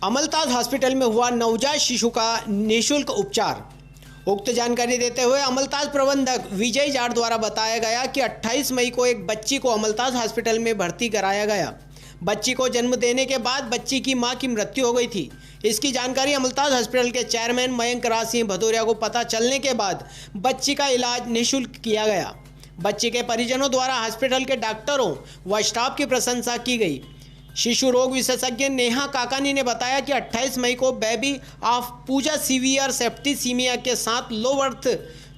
अमलताज hospital में हुआ नवजात शिशु का निःशुल्क उपचार। उक्त जानकारी देते हुए अमलताज प्रबंधक विजय जाट द्वारा बताया गया कि 28 मई को एक बच्ची को अमलताज हॉस्पिटल में भर्ती कराया गया। बच्ची को जन्म देने के बाद बच्ची की मां की मृत्यु हो गई थी। इसकी जानकारी अमलताज हॉस्पिटल के चेयरमैन मयंक राज सिंह भदौरिया को पता चलने के बाद बच्ची का इलाज निःशुल्क किया गया। बच्ची के परिजनों द्वारा हॉस्पिटल के डॉक्टरों व स्टाफ की प्रशंसा की गई। शिशु रोग विशेषज्ञ नेहा काकानी ने बताया कि 28 मई को baby of Pooja severe septicaemia के साथ लो बर्थ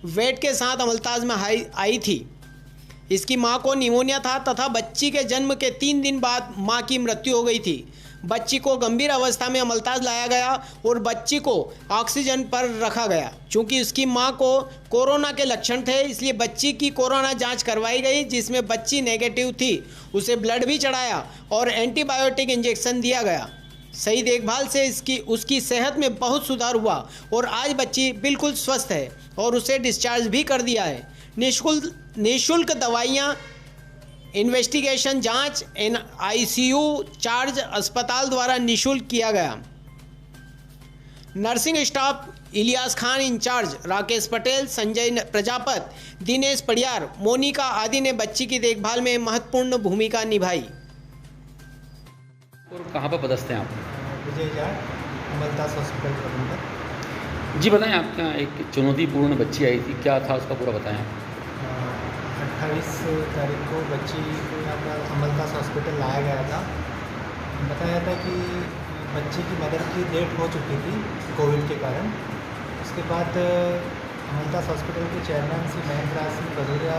वेट के साथ अमलताज में आई थी। इसकी मां को निमोनिया था तथा बच्ची के जन्म के 3 दिन बाद मां की मृत्यु हो गई थी। बच्ची को गंभीर अवस्था में अमलताज लाया गया और बच्ची को ऑक्सीजन पर रखा गया। चूंकि उसकी मां को कोरोना के लक्षण थे, इसलिए बच्ची की कोरोना जांच करवाई गई, जिसमें बच्ची नेगेटिव थी। उसे ब्लड भी चढ़ाया और एंटीबायोटिक इंजेक्शन दिया गया। सही देखभाल से उसकी सेहत में बहुत सुधार हुआ और आज बच्ची बिल्कुल स्वस्थ है और उसे डिस्चार्ज भी कर दिया है। निःशुल्क दवाइयाँ, इन्वेस्टिगेशन जांच, आईसीयू चार्ज अस्पताल द्वारा निःशुल्क किया गया। Nursing staff Ilyas Khan incharge, Rakesh Patel, Sanjay Prajapat, Dinesh Padiyar, Monika आदि ने बच्ची की देखभाल में महत्वपूर्ण भूमिका निभाई। और कहाँ पर पदस्थ हैं आप? विजय जाट, अमलताज हॉस्पिटल प्रबंधक। जी बताएं, आपका एक चुनौतीपूर्ण बच्ची आई थी, क्या था उसका पूरा बताएं। 28 तारीख को बच्ची को यहाँ पर अमलताज हॉस्पिटल लाया गया था। बताया था कि बच्ची की मदर की डेथ हो चुकी थी कोविड के कारण। उसके बाद अमलताज हॉस्पिटल के चेयरमैन श्री मयंक राज सिंह भदौरिया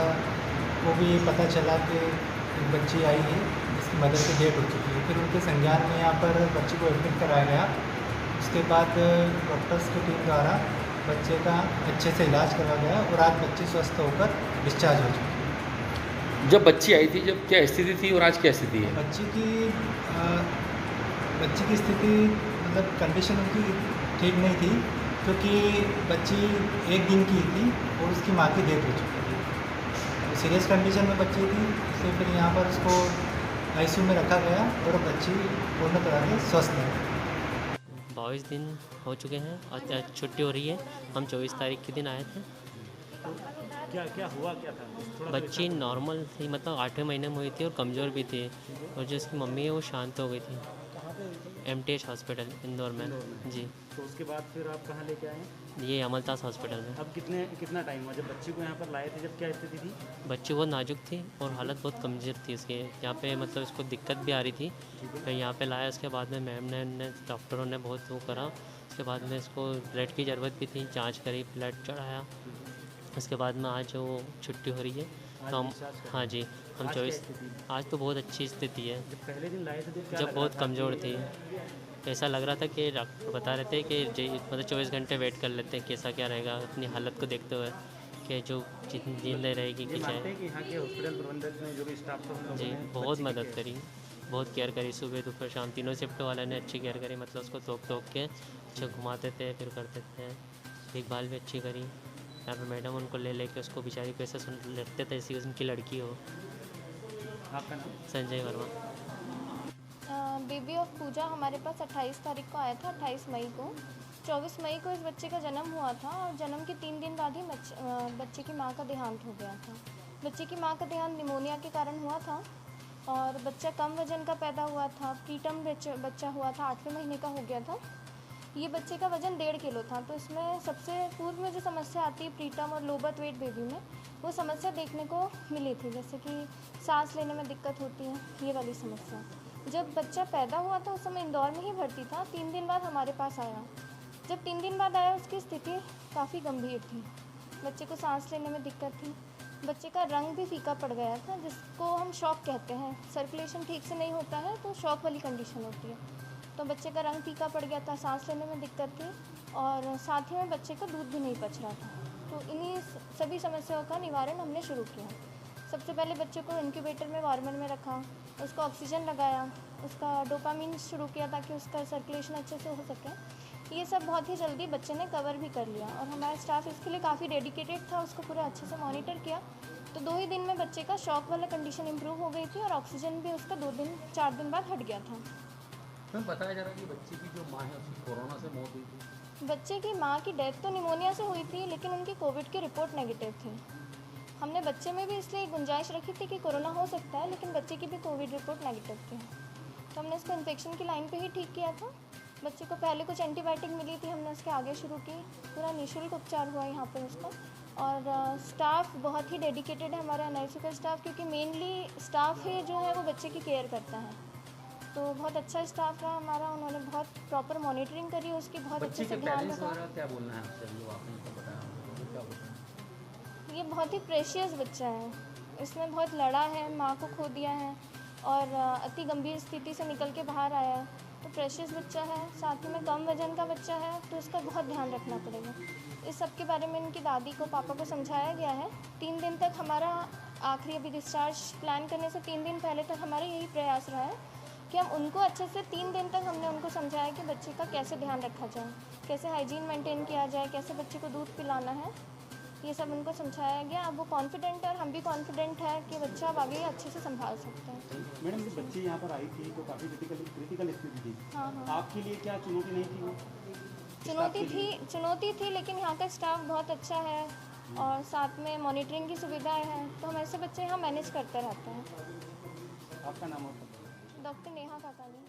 को भी पता चला कि एक बच्ची आई है जिसकी मदर की डेथ हो चुकी है। फिर उनके संज्ञान में यहाँ पर बच्ची को एडमिट कराया गया। उसके बाद डॉक्टर्स की टीम द्वारा बच्चे का अच्छे से इलाज करा गया और आज बच्ची स्वस्थ होकर डिस्चार्ज हो चुकी है। जब बच्ची आई थी, जब क्या स्थिति थी और आज क्या स्थिति है? बच्ची की स्थिति मतलब कंडीशन उनकी ठीक नहीं थी, क्योंकि बच्ची 1 दिन की थी और उसकी माँ की डेथ हो चुकी थी। तो सीरियस कंडीशन में बच्ची थी, इसलिए फिर यहाँ पर उसको आईसीयू में रखा गया और बच्ची पूर्ण तरह से स्वस्थ है। 22 दिन हो चुके हैं और छुट्टी हो रही है। हम 24 तारीख के दिन आए थे। क्या हुआ क्या था? बच्ची नॉर्मल थी, मतलब 8वें महीने में हुई थी और कमज़ोर भी थी, और जो उसकी मम्मी है वो शांत हो गई थी। MTH हॉस्पिटल इंदौर में। जी। तो उसके बाद फिर आप कहाँ लेके आए? ये अमलताज हॉस्पिटल में। अब कितना टाइम हुआ जब बच्ची को यहाँ पर लाए थे? जब क्या स्थिति थी? बच्ची बहुत नाजुक थी और हालत बहुत कमज़ोर थी उसकी। यहाँ पे मतलब उसको दिक्कत भी आ रही थी। फिर यहाँ पे लाया, उसके बाद में मैम ने डॉक्टरों ने बहुत वो करा। उसके बाद में इसको ब्लड की ज़रूरत भी थी, जाँच करी, ब्लड चढ़ाया। उसके बाद में आज वो छुट्टी हो रही है। तो हम, हाँ जी, हम 24। आज तो बहुत अच्छी स्थिति है। जब पहले दिन लाए थे जब बहुत कमज़ोर थी, ऐसा लग रहा था कि डॉक्टर बता रहे थे कि मतलब 24 घंटे वेट कर लेते हैं, कैसा क्या रहेगा अपनी हालत को देखते हुए, कि जो जितनी जिंदा रहेगी कि चाहे। कि यहाँ के हॉस्पिटल प्रबंधक ने जो भी स्टाफ था जी बहुत मदद करी, बहुत केयर करी। सुबह दोपहर शाम तीनों शिफ्ट वाले ने अच्छी केयर करी। मतलब उसको तोप के अच्छे घुमाते थे, फिर करते थे, देखभाल भी अच्छी करी। यहाँ पे मैडम उनको लेके उसको बेचारी को ऐसा लगते थे जैसी उनकी लड़की हो। आपका नाम? संजय वर्मा। बेबी ऑफ पूजा हमारे पास 28 तारीख को आया था, 28 मई को। 24 मई को इस बच्चे का जन्म हुआ था और जन्म के 3 दिन बाद ही बच्चे की मां का देहांत हो गया था। बच्चे की मां का देहांत निमोनिया के कारण हुआ था और बच्चा कम वजन का पैदा हुआ था। प्रीटर्म बच्चा हुआ था, 8वें महीने का हो गया था। ये बच्चे का वज़न 1.5 किलो था। तो इसमें सबसे पूर्व में जो समस्या आती है प्रीटर्म और लो बर्थ वेट बेबी में, वो समस्या देखने को मिली थी, जैसे कि सांस लेने में दिक्कत होती है, ये वाली समस्या। जब बच्चा पैदा हुआ था उस समय इंदौर में ही भर्ती था। 3 दिन बाद हमारे पास आया। जब 3 दिन बाद आया उसकी स्थिति काफ़ी गंभीर थी। बच्चे को सांस लेने में दिक्कत थी। बच्चे का रंग भी फीका पड़ गया था, जिसको हम शॉक कहते हैं। सर्कुलेशन ठीक से नहीं होता है तो शॉक वाली कंडीशन होती है। तो बच्चे का रंग फीका पड़ गया था, सांस लेने में दिक्कत थी और साथ ही में बच्चे का दूध भी नहीं पच रहा था। तो इन्हीं सभी समस्याओं का निवारण हमने शुरू किया। सबसे पहले बच्चे को इंक्यूबेटर में वार्मर में रखा, उसको ऑक्सीजन लगाया, उसका डोपामिन शुरू किया ताकि उसका सर्कुलेशन अच्छे से हो सके। ये सब बहुत ही जल्दी बच्चे ने कवर भी कर लिया और हमारा स्टाफ इसके लिए काफ़ी डेडिकेटेड था, उसको पूरा अच्छे से मॉनिटर किया। तो 2 ही दिन में बच्चे का शॉक वाला कंडीशन इम्प्रूव हो गई थी और ऑक्सीजन भी उसका 4 दिन बाद हट गया था। मैम बताया जा रहा है कि बच्ची की जो माँ है उसकी कोरोना से मौत हुई थी। बच्चे की माँ की डेथ तो निमोनिया से हुई थी, लेकिन उनकी कोविड की रिपोर्ट नेगेटिव थी। हमने बच्चे में भी इसलिए गुंजाइश रखी थी कि कोरोना हो सकता है, लेकिन बच्चे की भी कोविड रिपोर्ट नेगेटिव थी, तो हमने इसको इन्फेक्शन की लाइन पे ही ठीक किया था। बच्चे को पहले कुछ एंटीबायोटिक मिली थी, हमने उसके आगे शुरू की। पूरा निःशुल्क उपचार हुआ यहाँ पे उसका। और स्टाफ बहुत ही डेडिकेटेड है हमारा एनआईसी का स्टाफ, क्योंकि मेनली स्टाफ ही जो है वो बच्चे की केयर करता है। तो बहुत अच्छा स्टाफ रहा हमारा, उन्होंने बहुत प्रॉपर मॉनिटरिंग करी उसकी, बहुत अच्छे बच्ची से के ध्यान पेरेंट्स रखा। वगैरह क्या बोलना है आपसे, जो आपने तो बताया हमको, क्या बोलना है? ये बहुत ही प्रेशियस बच्चा है, इसने बहुत लड़ा है, माँ को खो दिया है और अति गंभीर स्थिति से निकल के बाहर आया है। तो प्रेशियस बच्चा है, साथ में कम वजन का बच्चा है, तो इसका बहुत ध्यान रखना पड़ेगा। इस सब के बारे में इनकी दादी को पापा को समझाया गया है। 3 दिन तक हमारा आखिरी अभी डिस्चार्ज प्लान करने से 3 दिन पहले तक हमारा यही प्रयास रहा है कि हम उनको अच्छे से 3 दिन तक हमने उनको समझाया कि बच्चे का कैसे ध्यान रखा जाए, कैसे हाइजीन मेंटेन किया जाए, कैसे बच्चे को दूध पिलाना है, ये सब उनको समझाया गया। अब वो कॉन्फिडेंट है और हम भी कॉन्फिडेंट है कि बच्चा अब आगे अच्छे से संभाल सकता है। मैडम जब बच्ची यहाँ पर आई थी तो काफ़ी क्रिटिकल स्थिति थी। हाँ हाँ, आपके लिए क्या चुनौती नहीं थी वो? चुनौती थी, लेकिन यहाँ का स्टाफ बहुत अच्छा है और साथ में मॉनिटरिंग की सुविधाएं हैं, तो हम ऐसे बच्चे यहाँ मैनेज करते रहते हैं। आपका नाम और? डॉक्टर नेहा काकानी।